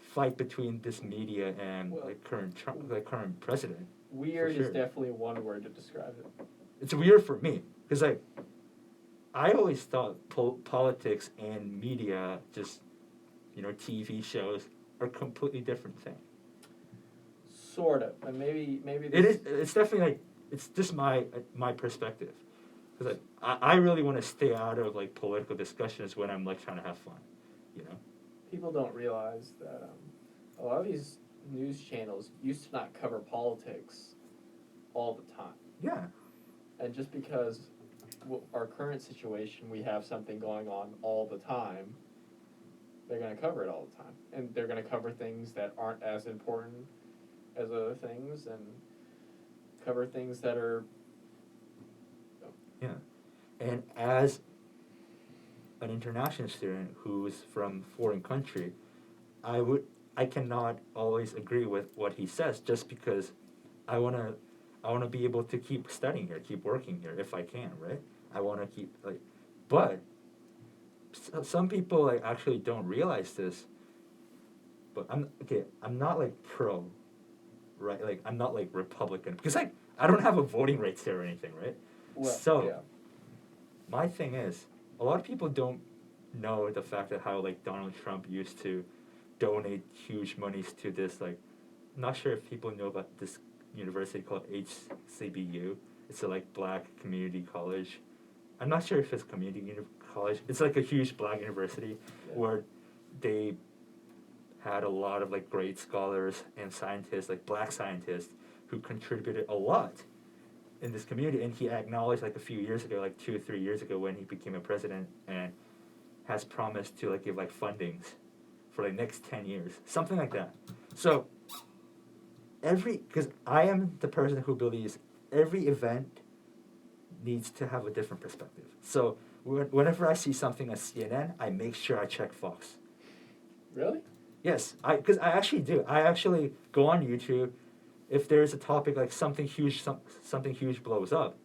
Speaker 2: fight between this media and current president.
Speaker 4: Weird
Speaker 2: For
Speaker 4: is
Speaker 2: sure.
Speaker 4: definitely one word to describe it.
Speaker 2: It's weird for me because I always thought politics and media, just TV shows, are completely different thing.
Speaker 4: Sort of, and maybe
Speaker 2: It
Speaker 4: this
Speaker 2: is. It's definitely like it's just my perspective. Because I really want to stay out of like political discussions when I'm like trying to have fun,
Speaker 4: people don't realize that a lot of these news channels used to not cover politics all the time.
Speaker 2: Yeah.
Speaker 4: And just because our current situation, we have something going on all the time, they're going to cover it all the time. And they're going to cover things that aren't as important as other things and cover things that are...
Speaker 2: Yeah. And as an international student who's from foreign country, I cannot always agree with what he says just because I wanna be able to keep studying here, keep working here if I can, right? I wanna keep but some people like actually don't realize this. But I'm not like pro, right? Like I'm not like Republican because I don't have a voting rights here or anything, right?
Speaker 4: Well,
Speaker 2: So
Speaker 4: yeah.
Speaker 2: my thing is, a lot of people don't know the fact that how like Donald Trump used to donate huge monies to this I'm not sure if people know about this university called HCBU. It's a like black community college. I'm not sure if it's community college. It's like a huge black university where they had a lot of like great scholars and scientists, like black scientists, who contributed a lot in this community, and he acknowledged like a few years ago, like 2 or 3 years ago, when he became a president, and has promised to like give like fundings for like next 10 years, something like that. So because I am the person who believes every event needs to have a different perspective. So whenever I see something on CNN, I make sure I check Fox.
Speaker 4: Really?
Speaker 2: Yes, because I actually do. I actually go on YouTube if there's a topic like something huge blows up,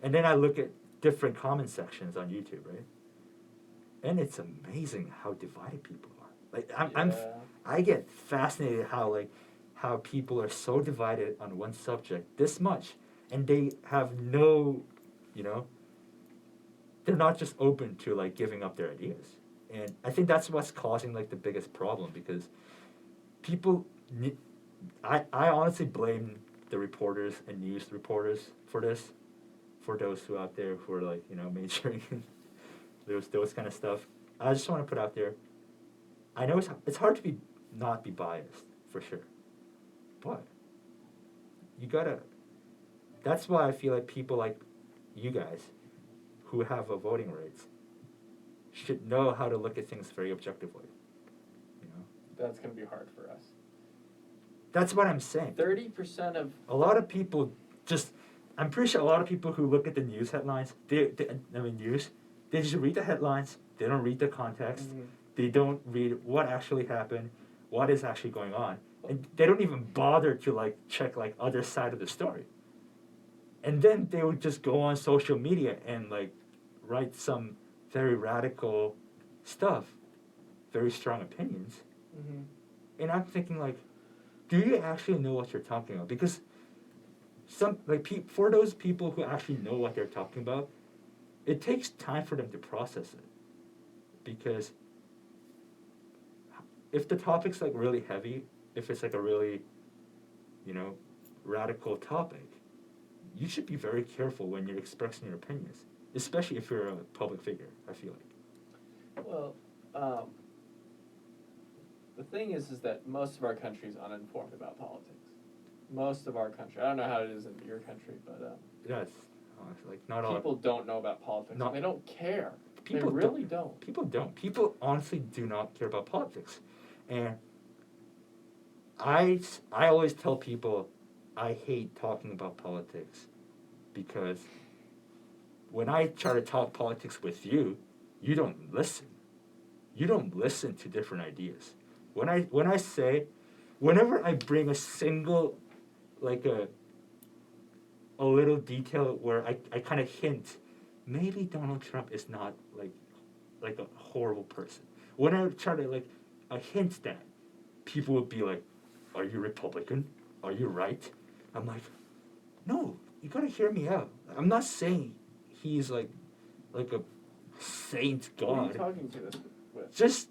Speaker 2: and then I look at different comment sections on YouTube, right? And it's amazing how divided people are. Like I get fascinated how people are so divided on one subject this much, and they have no, they're not just open to like giving up their ideas. And I think that's what's causing like the biggest problem, because people I honestly blame the reporters and news reporters for this, for those who out there who are like, majoring in those kind of stuff. I just want to put out there, I know it's hard to not be biased, for sure. But that's why I feel like people like you guys who have a voting rights should know how to look at things very objectively.
Speaker 4: That's going to be hard for us.
Speaker 2: That's what I'm saying.
Speaker 4: 30% of...
Speaker 2: A lot of people I'm pretty sure a lot of people who look at the news headlines, they just read the headlines, they don't read the context, they don't read what actually happened, what is actually going on, and they don't even bother to like check like other side of the story. And then they would just go on social media and like write some very radical stuff, very strong opinions.
Speaker 4: Mm-hmm.
Speaker 2: And I'm thinking like, do you actually know what you're talking about? Because for those people who actually know what they're talking about, it takes time for them to process it. Because if the topic's like really heavy, if it's like a really, radical topic, you should be very careful when you're expressing your opinions, especially if you're a public figure, I feel like.
Speaker 4: Well, the thing is that most of our country is uninformed about politics. Most of our country. I don't know how it is in your country, but
Speaker 2: Yes, like not all
Speaker 4: people don't know about politics.
Speaker 2: Not-
Speaker 4: They don't care.
Speaker 2: People
Speaker 4: they really don't.
Speaker 2: People don't. People honestly do not care about politics, and I always tell people I hate talking about politics, because when I try to talk politics with you, you don't listen. You don't listen to different ideas. Whenever I bring a single, like a little detail where I kind of hint, maybe Donald Trump is not like a horrible person. When I try to I hint that, people would be like, "Are you Republican? Are you right?" I'm like, "No, you gotta hear me out. I'm not saying he's like a saint god."
Speaker 4: Who are you talking to this with?
Speaker 2: Just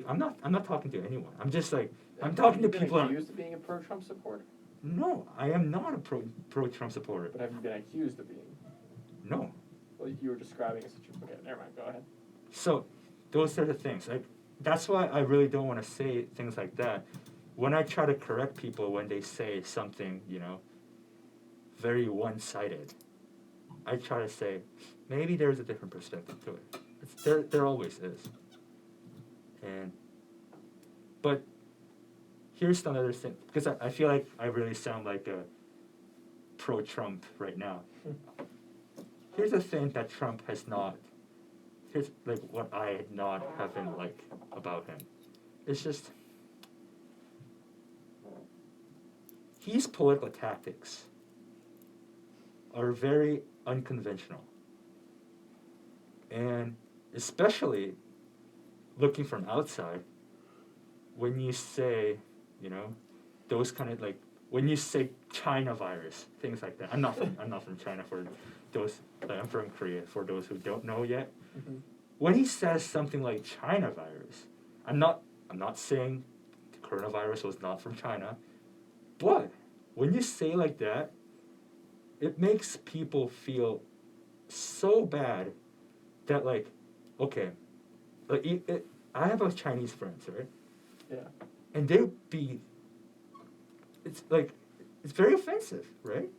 Speaker 2: I'm not talking to anyone. I'm just I'm talking to people.
Speaker 4: Have you been accused of being a pro-Trump supporter?
Speaker 2: No, I am not a pro-Trump supporter.
Speaker 4: But have you been accused of being?
Speaker 2: No.
Speaker 4: Well, you were describing a situation. Okay, never mind. Go ahead.
Speaker 2: So, those are the things. That's why I really don't want to say things like that. When I try to correct people when they say something, very one-sided, I try to say, maybe there's a different perspective to it. There always is. But here's another thing, because I feel like I really sound like a pro-Trump right now. Here's the thing that Trump has not. Here's what I haven't liked about him. It's just his political tactics are very unconventional, and especially looking from outside, when you say, those kind of when you say China virus, things like that. I'm not from China, for those. I'm from Korea, for those who don't know yet.
Speaker 4: Mm-hmm.
Speaker 2: When he says something like China virus, I'm not saying the coronavirus was not from China, but when you say like that, it makes people feel so bad that okay, I have a Chinese friends, right?
Speaker 4: Yeah.
Speaker 2: And it's very offensive, right?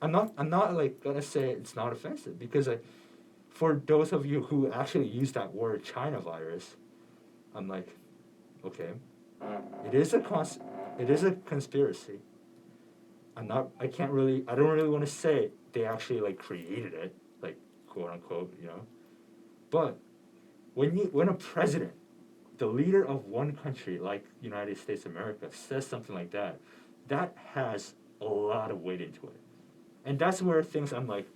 Speaker 2: I'm not like gonna say it's not offensive because for those of you who actually use that word China virus, I'm like, okay, it is a conspiracy. I don't really want to say they actually like created it, like quote unquote, you know. But when a president, the leader of one country like United States of America, says something like that, that has a lot of weight into it. And that's where things I'm like,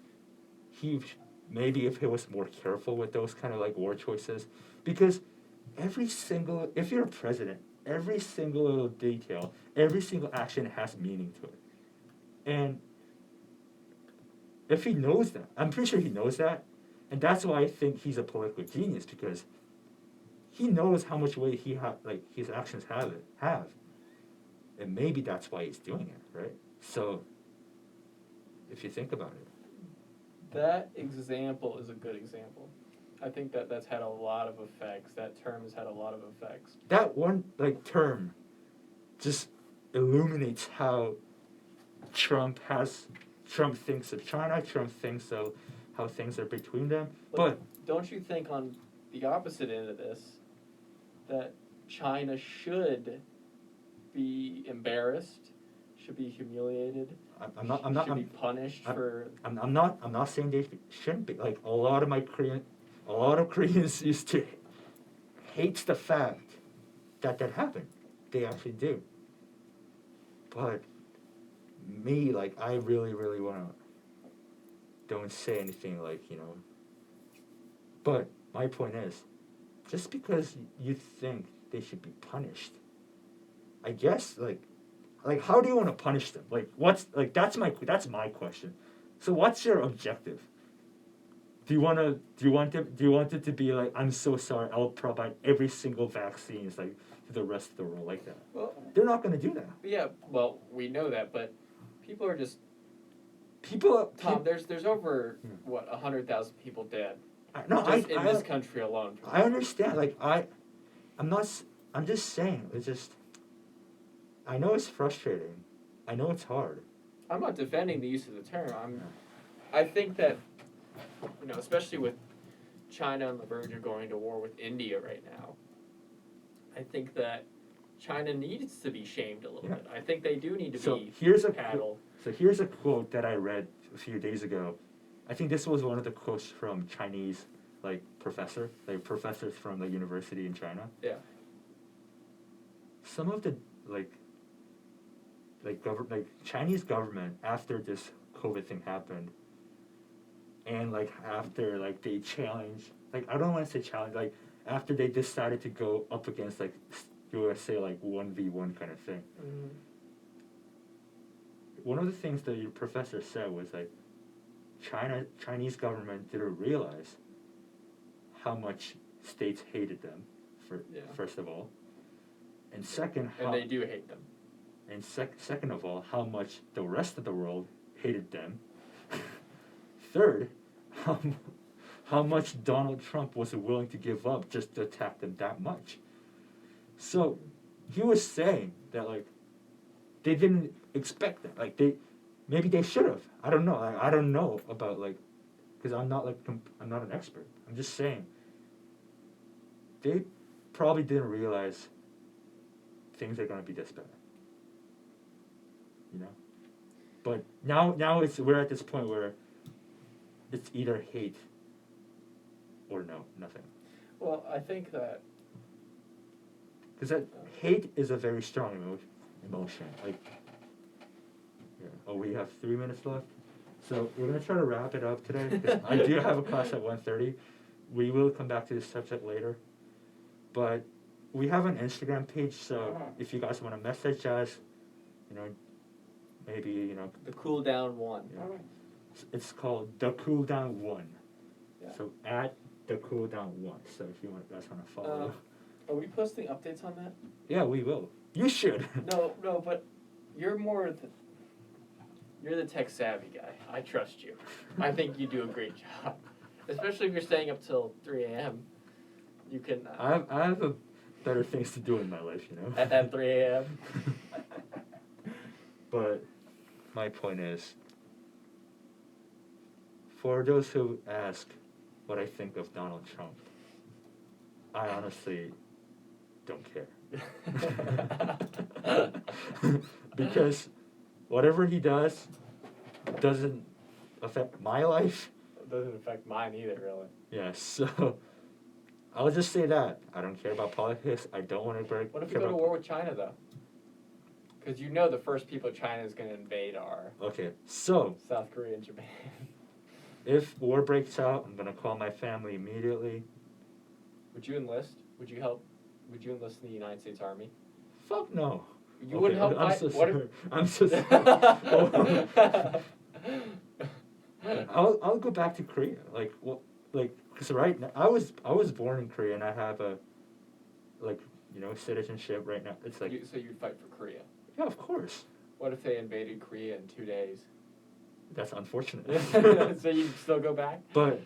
Speaker 2: maybe if he was more careful with those kind of like word choices, because if you're a president, every single little detail, every single action has meaning to it. And if he knows that, I'm pretty sure he knows that, and that's why I think he's a political genius, because he knows how much weight his actions have, and maybe that's why he's doing it, right? So, if you think about it,
Speaker 4: That example is a good example. I think that's had a lot of effects. That term has had a lot of effects.
Speaker 2: that one term just illuminates how Trump thinks of China. Trump thinks of how things are between them. But
Speaker 4: don't you think on the opposite end of this that China should be embarrassed, should be humiliated, should be punished for?
Speaker 2: I'm not saying they shouldn't be. Like a lot of Koreans used to hate the fact that happened. They actually do. But me, like, I really wanna don't say anything like, you know. But my point is, just because you think they should be punished, I guess like how do you want to punish them? Like that's my question. So what's your objective? Do you want it to be like, I'm so sorry, I'll provide every single vaccine like to the rest of the world like that?
Speaker 4: Well,
Speaker 2: they're not going to do that.
Speaker 4: Yeah, well, we know that, but people are just
Speaker 2: Tom.
Speaker 4: There's over 100,000 people dead. In this country alone.
Speaker 2: I understand. Like I'm just saying. It's just. I know it's frustrating. I know it's hard.
Speaker 4: I'm not defending the use of the term. I think that, especially with China on the verge of going to war with India right now, I think that China needs to be shamed a little bit. I think they do need to be paddled.
Speaker 2: So here's a quote that I read a few days ago. I think this was one of the quotes from Chinese professors from the university in China.
Speaker 4: Yeah.
Speaker 2: Some of the Chinese government, after this COVID thing happened, and after they challenged, I don't want to say challenge, after they decided to go up against USA 1v1 kind of thing.
Speaker 4: Mm-hmm.
Speaker 2: One of the things that your professor said was Chinese government didn't realize how much states hated them, first of all, and second,
Speaker 4: and they do hate them.
Speaker 2: And second of all, how much the rest of the world hated them. Third, how much Donald Trump was willing to give up just to attack them that much. So he was saying that they didn't expect that. Maybe they should have. I don't know. I don't know about because I'm not I'm not an expert. I'm just saying they probably didn't realize things are gonna be this bad. But now we're at this point where it's either hate or nothing.
Speaker 4: Well, I think that
Speaker 2: because hate is a very strong emotion. We have 3 minutes left, so we're gonna try to wrap it up today. 'Cause I do have a class at 1:30. We will come back to this subject later, but we have an Instagram page. So if you guys want to message us, maybe
Speaker 4: the CoolDown 1.
Speaker 2: Yeah. It's called the CoolDown 1. Yeah. So at the CoolDown 1. So if you guys want to follow.
Speaker 4: Are we posting updates on that?
Speaker 2: Yeah, we will. You should.
Speaker 4: No, but you're the tech savvy guy. I trust you. I think you do a great job, especially if you're staying up till 3 a.m. You can.
Speaker 2: I have better things to do in my life,
Speaker 4: At 3 a.m.
Speaker 2: But my point is, For those who ask what I think of Donald Trump, I honestly don't care. Because whatever he does doesn't affect my life.
Speaker 4: It doesn't affect mine either, really.
Speaker 2: Yeah, so I'll just say that. I don't care about politics. I don't want to break.
Speaker 4: What if we go to war with China, though? Because you know the first people China is going to invade are
Speaker 2: Okay, so
Speaker 4: South Korea and Japan.
Speaker 2: if war breaks out, I'm gonna call my family immediately.
Speaker 4: Would you enlist? Would you help? Would you enlist in the United States Army?
Speaker 2: Fuck no.
Speaker 4: You wouldn't help
Speaker 2: I'm
Speaker 4: fight?
Speaker 2: so
Speaker 4: What if-
Speaker 2: sorry. I'm so sorry. I'll go back to Korea. Cause right now I was born in Korea and I have a, citizenship right now. It's like
Speaker 4: So you'd fight for Korea?
Speaker 2: yeah, of course.
Speaker 4: What if they invaded Korea in 2 days?
Speaker 2: That's unfortunate.
Speaker 4: So you'd still go back?
Speaker 2: But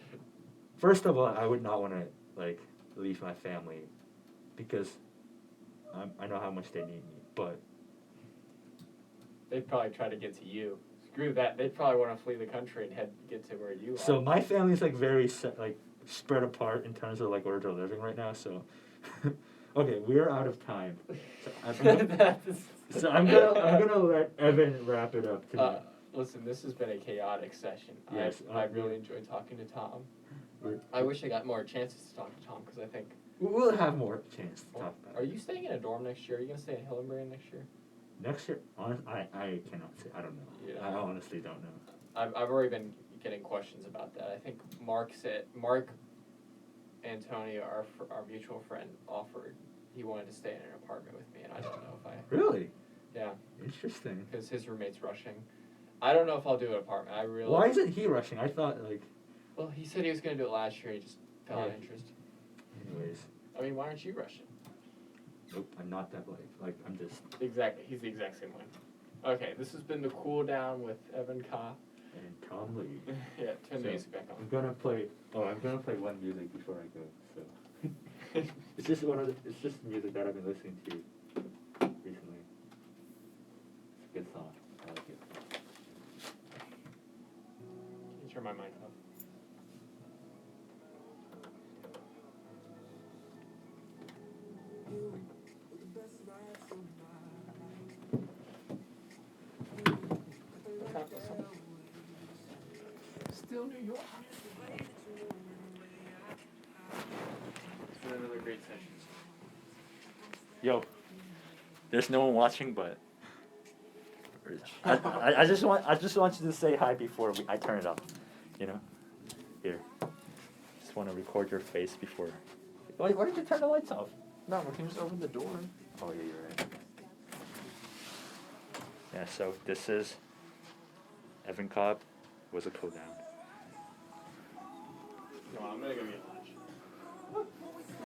Speaker 2: first of all, I would not want to leave my family because I know how much they need me. But
Speaker 4: They'd probably try to get to you. Screw that. They'd probably want to flee the country and get to where you are.
Speaker 2: so my family's very spread apart in terms of where they're living right now. So okay, we're out of time. So I'm gonna let Evan wrap it up today.
Speaker 4: Listen, this has been a chaotic session.
Speaker 2: Yes,
Speaker 4: I really enjoyed talking to Tom.
Speaker 2: We're-
Speaker 4: I wish I got more chances to talk to Tom because I think.
Speaker 2: We'll have more chance to talk about
Speaker 4: Are
Speaker 2: it.
Speaker 4: you staying in a dorm next year? Are you gonna stay in Hillenbrand next year?
Speaker 2: Next year, I cannot say. I don't know.
Speaker 4: Yeah.
Speaker 2: I honestly don't know.
Speaker 4: I've already been getting questions about that. I think Mark Antonio, our mutual friend, offered he wanted to stay in an apartment with me, and I don't know if I.
Speaker 2: Really?
Speaker 4: Yeah,
Speaker 2: Interesting.
Speaker 4: because his roommate's rushing. I don't know if I'll do an apartment. I really.
Speaker 2: Why isn't he rushing? I thought
Speaker 4: Well, he said he was gonna do it last year. He just fell out of
Speaker 2: Yeah.
Speaker 4: interest.
Speaker 2: Anyways.
Speaker 4: I mean, why aren't you rushing?
Speaker 2: Nope, I'm not that way. I'm just.
Speaker 4: Exactly. He's the exact same way. Okay, this has been the Cool Down with Evan Koop.
Speaker 2: And Tom Lee.
Speaker 4: Yeah, turn the
Speaker 2: So,
Speaker 4: music back
Speaker 2: I'm
Speaker 4: on.
Speaker 2: gonna play. Oh, I'm gonna play one music before I go. So it's just music that I've been listening to recently. It's a good song. I like it.
Speaker 4: Can you turn my mic off? What time is it? Still New York. It's been another great session.
Speaker 2: Yo, there's no one watching, but I just want you to say hi before I turn it off. Here. Just want to record your face before. Why did you turn the lights off?
Speaker 3: No, we can just open the door.
Speaker 2: Oh yeah, you're right. Yeah, so this is Evan Cobb was a CoolDown.
Speaker 4: No, I'm gonna go get